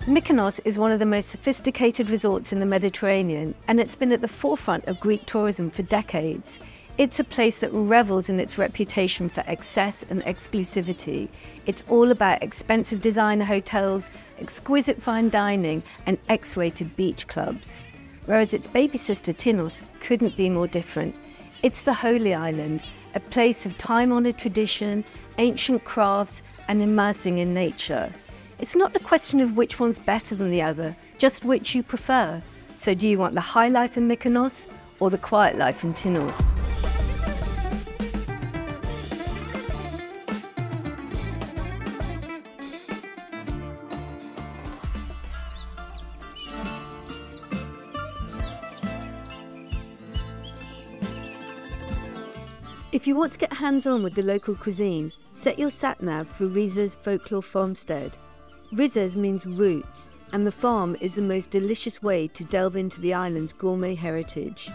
Mykonos is one of the most sophisticated resorts in the Mediterranean, and it's been at the forefront of Greek tourism for decades. It's a place that revels in its reputation for excess and exclusivity. It's all about expensive designer hotels, exquisite fine dining, and X-rated beach clubs. Whereas its baby sister Tinos couldn't be more different. It's the Holy Island, a place of time-honoured tradition, ancient crafts, and immersing in nature. It's not a question of which one's better than the other, just which you prefer. So do you want the high life in Mykonos or the quiet life in Tinos? If you want to get hands-on with the local cuisine, set your sat-nav for Riza's Folklore Farmstead. Riza's means roots, and the farm is the most delicious way to delve into the island's gourmet heritage.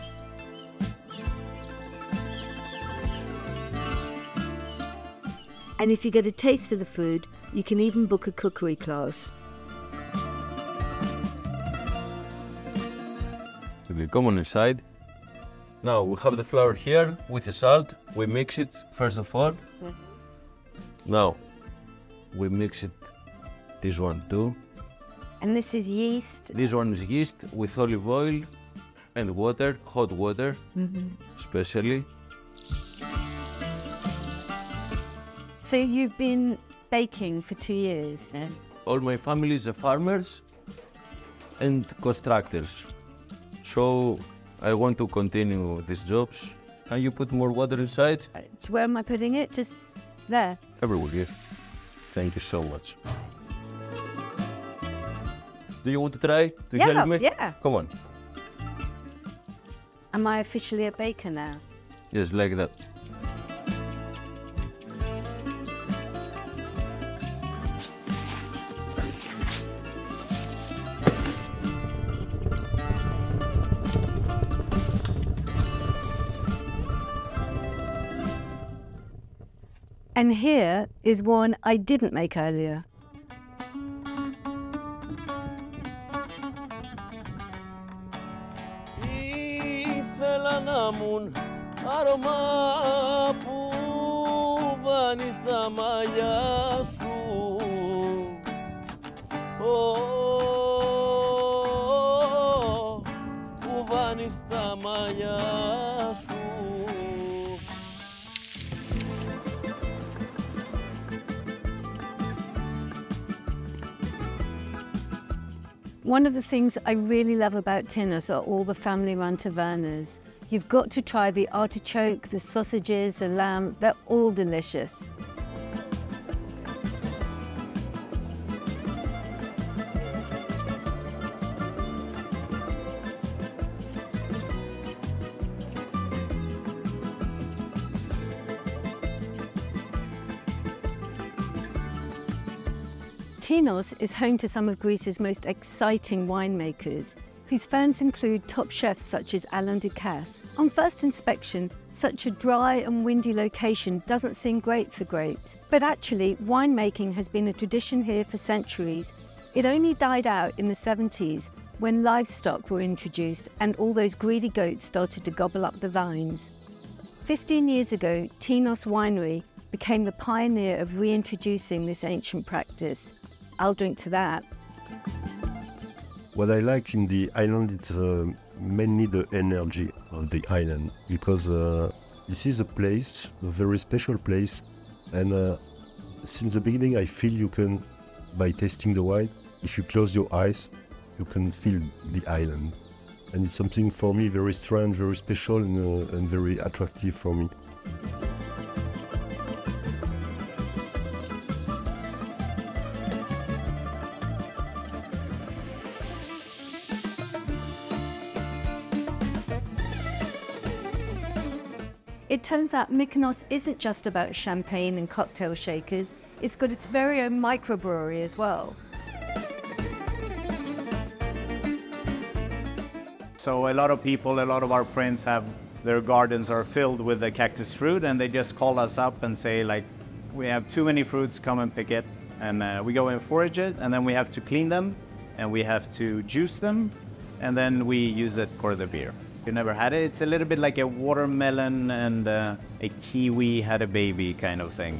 And if you get a taste for the food, you can even book a cookery class. We come on inside. Now we have the flour here with the salt. We mix it first of all. Now we mix it, this one too. And this is yeast? This one is yeast with olive oil and water, hot water, especially. So you've been baking for 2 years? Yeah. All my family is farmers and constructors. So I want to continue these jobs. Can you put more water inside? So where am I putting it? Just there? Everywhere here. Thank you so much. Do you want to try to help me? Yeah. Come on. Am I officially a baker now? Yes, like that. And here is one I didn't make earlier. Ήθελα να μουν άρωμα που βάνει στα μαλλιά σου. Που βάνει στα μαλλιά σου. One of the things I really love about Tinos are all the family-run tavernas. You've got to try the artichoke, the sausages, the lamb, they're all delicious. Tinos is home to some of Greece's most exciting winemakers, whose fans include top chefs such as Alain Ducasse. On first inspection, such a dry and windy location doesn't seem great for grapes. But actually, winemaking has been a tradition here for centuries. It only died out in the 70s when livestock were introduced and all those greedy goats started to gobble up the vines. 15 years ago, Tinos Winery became the pioneer of reintroducing this ancient practice. I'll drink to that. What I like in the island is mainly the energy of the island, because this is a place, a very special place, and since the beginning I feel you can, by tasting the wine, if you close your eyes, you can feel the island. And it's something for me very strange, very special, and very attractive for me. It turns out Mykonos isn't just about champagne and cocktail shakers, it's got its very own microbrewery as well. So a lot of people, a lot of our friends have their gardens are filled with the cactus fruit, and they just call us up and say, like, we have too many fruits, come and pick it. And we go and forage it, and then we have to clean them, and we have to juice them, and then we use it for the beer. You never had it? It's a little bit like a watermelon and a kiwi had a baby kind of thing.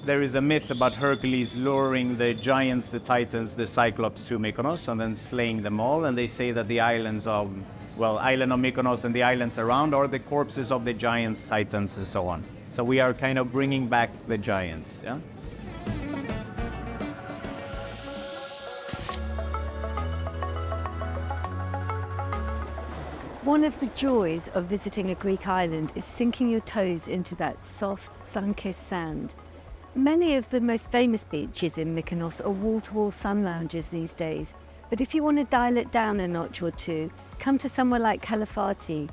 There is a myth about Hercules luring the giants, the titans, the cyclops to Mykonos and then slaying them all. And they say that the islands of, well, island of Mykonos and the islands around are the corpses of the giants, titans, and so on. So we are kind of bringing back the giants, yeah? One of the joys of visiting a Greek island is sinking your toes into that soft, sun-kissed sand. Many of the most famous beaches in Mykonos are wall-to-wall sun lounges these days, but if you want to dial it down a notch or two, come to somewhere like Kalafati.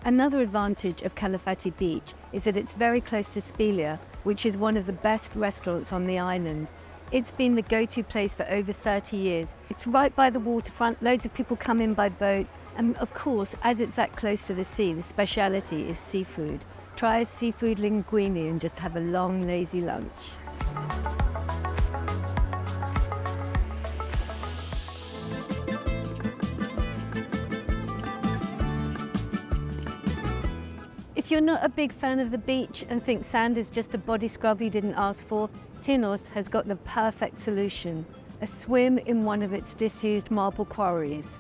Another advantage of Kalafati Beach is that it's very close to Spelia, which is one of the best restaurants on the island. It's been the go-to place for over 30 years. It's right by the waterfront, loads of people come in by boat, and of course, as it's that close to the sea, the speciality is seafood. Try a seafood linguine and just have a long, lazy lunch. If you're not a big fan of the beach and think sand is just a body scrub you didn't ask for, Tinos has got the perfect solution: a swim in one of its disused marble quarries.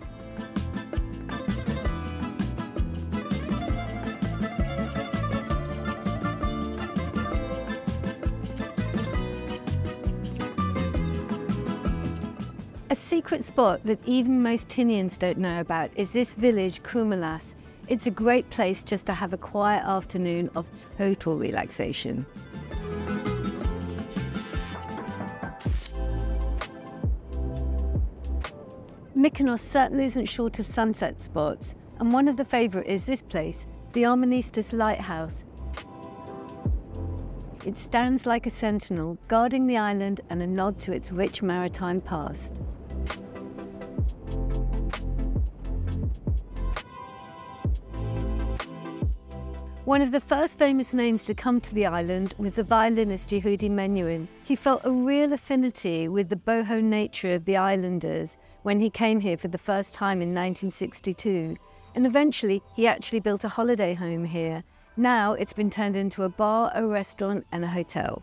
A secret spot that even most Tinians don't know about is this village, Koumelas. It's a great place just to have a quiet afternoon of total relaxation. Mykonos certainly isn't short of sunset spots, and one of the favourite is this place, the Armenistis Lighthouse. It stands like a sentinel, guarding the island and a nod to its rich maritime past. One of the first famous names to come to the island was the violinist Yehudi Menuhin. He felt a real affinity with the boho nature of the islanders when he came here for the first time in 1962. And eventually, he actually built a holiday home here. Now it's been turned into a bar, a restaurant, and a hotel.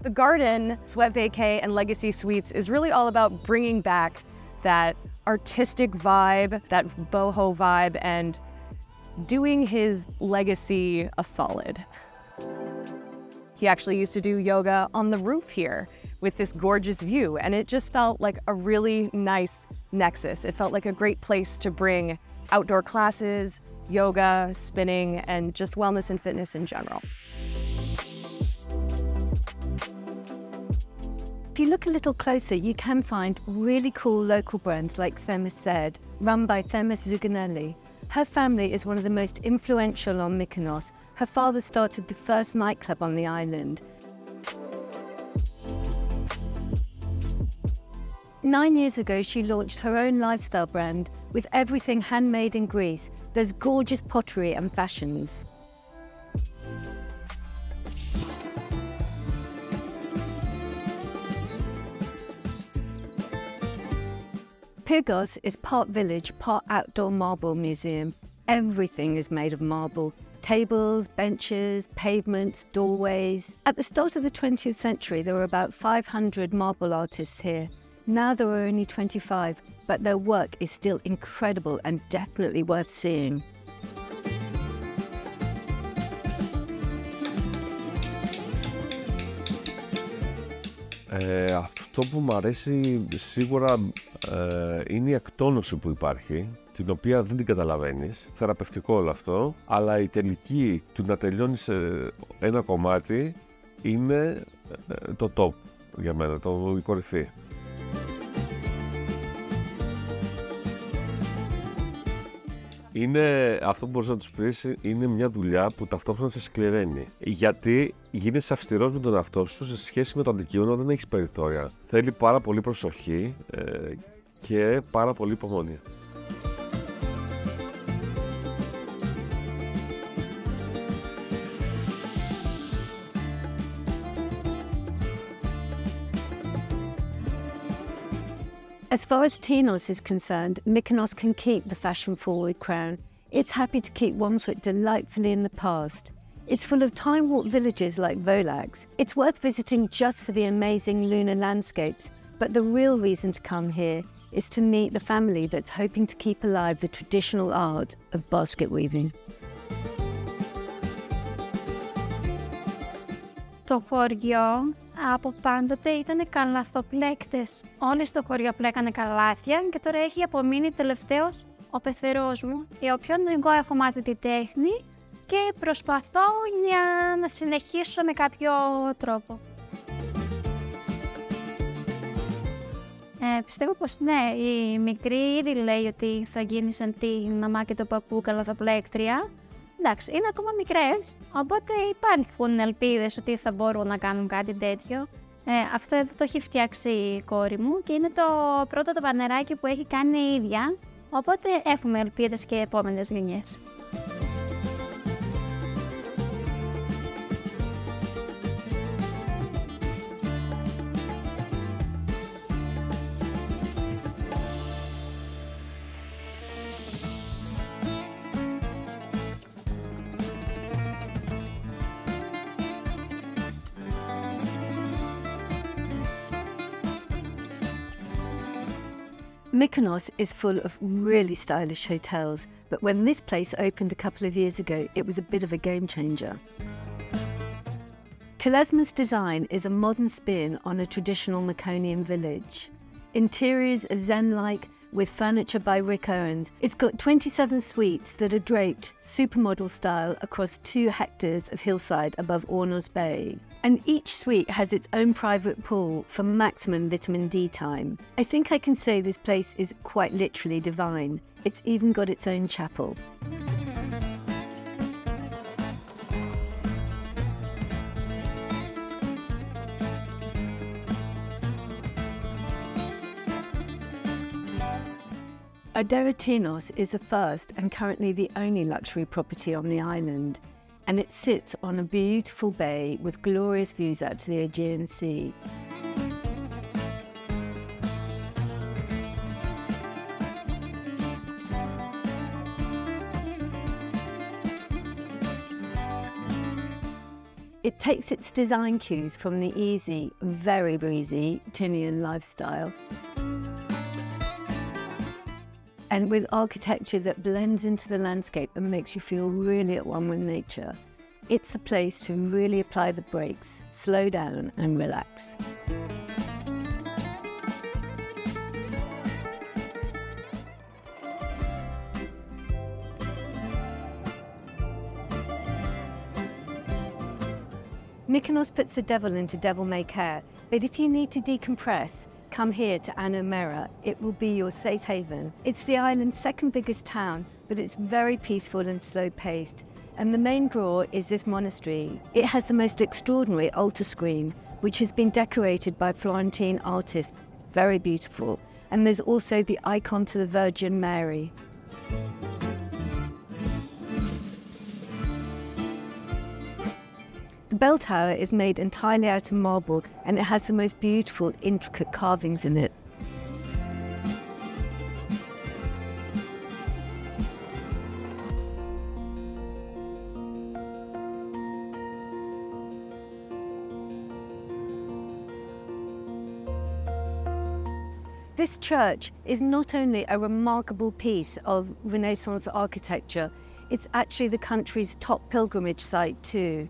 The garden, Sweat Vacay, and Legacy Suites is really all about bringing back that artistic vibe, that boho vibe, and doing his legacy a solid. He actually used to do yoga on the roof here with this gorgeous view, and it just felt like a really nice nexus. It felt like a great place to bring outdoor classes, yoga, spinning, and just wellness and fitness in general. If you look a little closer, you can find really cool local brands like Themis Zed, run by Themis Zuganelli. Her family is one of the most influential on Mykonos. Her father started the first nightclub on the island. 9 years ago, she launched her own lifestyle brand with everything handmade in Greece. There's gorgeous pottery and fashions. Pyrgos is part village, part outdoor marble museum. Everything is made of marble. Tables, benches, pavements, doorways. At the start of the 20th century, there were about 500 marble artists here. Now there are only 25, but their work is still incredible and definitely worth seeing. Αυτό που μου αρέσει σίγουρα είναι η εκτόνωση που υπάρχει, την οποία δεν την καταλαβαίνεις. Θεραπευτικό όλο αυτό, αλλά η τελική του να τελειώνεις ένα κομμάτι είναι το top για μένα, η κορυφή. Είναι αυτό που μπορείς να τους πεις, είναι μια δουλειά που ταυτόχρονα σε σκληραίνει. Γιατί γίνεσαι αυστηρός με τον εαυτό σου σε σχέση με το αντικείμενο, δεν έχεις περιθώρια. Θέλει πάρα πολύ προσοχή και πάρα πολύ υπομονή. As far as Tinos is concerned, Mykonos can keep the fashion-forward crown. It's happy to keep one foot delightfully in the past. It's full of time-warped villages like Volax. It's worth visiting just for the amazing lunar landscapes, but the real reason to come here is to meet the family that's hoping to keep alive the traditional art of basket weaving. Το χωριό από πάντοτε ήταν καλαθοπλέκτες. Όλοι στο χωριό πλέκανε καλάθια και τώρα έχει απομείνει τελευταίος ο πεθερός μου, η οποία εγώ έχω μάθει τη τέχνη και προσπαθώ για να συνεχίσω με κάποιο τρόπο. Πιστεύω πως ναι, η μικρή ήδη λέει ότι θα γίνει σαν τη μαμά και το παππού καλαθοπλέκτρια. Εντάξει, είναι ακόμα μικρές, οπότε υπάρχουν ελπίδες ότι θα μπορούν να κάνουν κάτι τέτοιο. Αυτό εδώ το έχει φτιάξει η κόρη μου και είναι το πρώτο το πανεράκι που έχει κάνει η ίδια, οπότε έχουμε ελπίδες και επόμενες γενιές. Mykonos is full of really stylish hotels, but when this place opened a couple of years ago, it was a bit of a game changer. Kelesma's design is a modern spin on a traditional Mykonoan village. Interiors are zen-like, with furniture by Rick Owens. It's got 27 suites that are draped supermodel style across 2 hectares of hillside above Ornos Bay. And each suite has its own private pool for maximum vitamin D time. I think I can say this place is quite literally divine. It's even got its own chapel. Tinos is the first and currently the only luxury property on the island, and it sits on a beautiful bay with glorious views out to the Aegean Sea. It takes its design cues from the easy, very breezy Tinian lifestyle, and with architecture that blends into the landscape and makes you feel really at one with nature. It's a place to really apply the brakes, slow down and relax. Mykonos puts the devil into devil-may-care, but if you need to decompress, come here to Anomera. It will be your safe haven. It's the island's second biggest town, but it's very peaceful and slow-paced. And the main draw is this monastery. It has the most extraordinary altar screen, which has been decorated by Florentine artists. Very beautiful. And there's also the icon to the Virgin Mary. The bell tower is made entirely out of marble, and it has the most beautiful, intricate carvings in it. This church is not only a remarkable piece of Renaissance architecture, it's actually the country's top pilgrimage site too.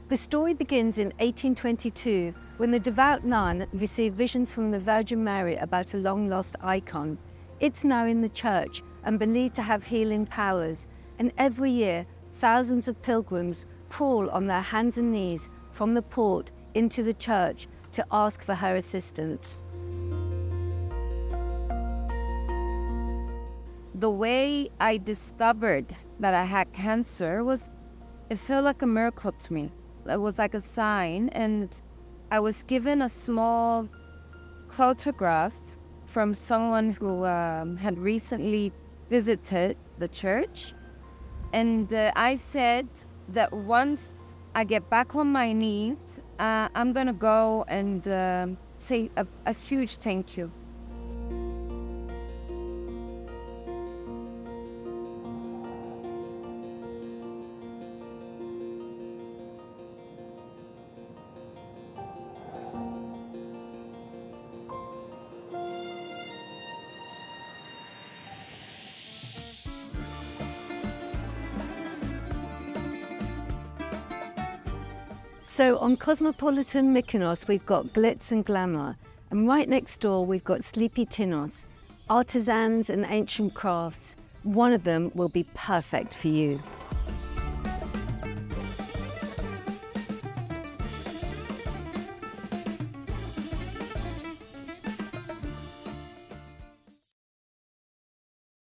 The story begins in 1822 when the devout nun received visions from the Virgin Mary about a long-lost icon. It's now in the church and believed to have healing powers, and every year thousands of pilgrims crawl on their hands and knees from the port into the church to ask for her assistance. The way I discovered that I had cancer it felt like a miracle to me. It was like a sign, and I was given a small photograph from someone who had recently visited the church. And I said that once I get back on my knees, I'm gonna go and say a huge thank you. So on cosmopolitan Mykonos, we've got glitz and glamour. And right next door, we've got sleepy Tinos, artisans and ancient crafts. One of them will be perfect for you.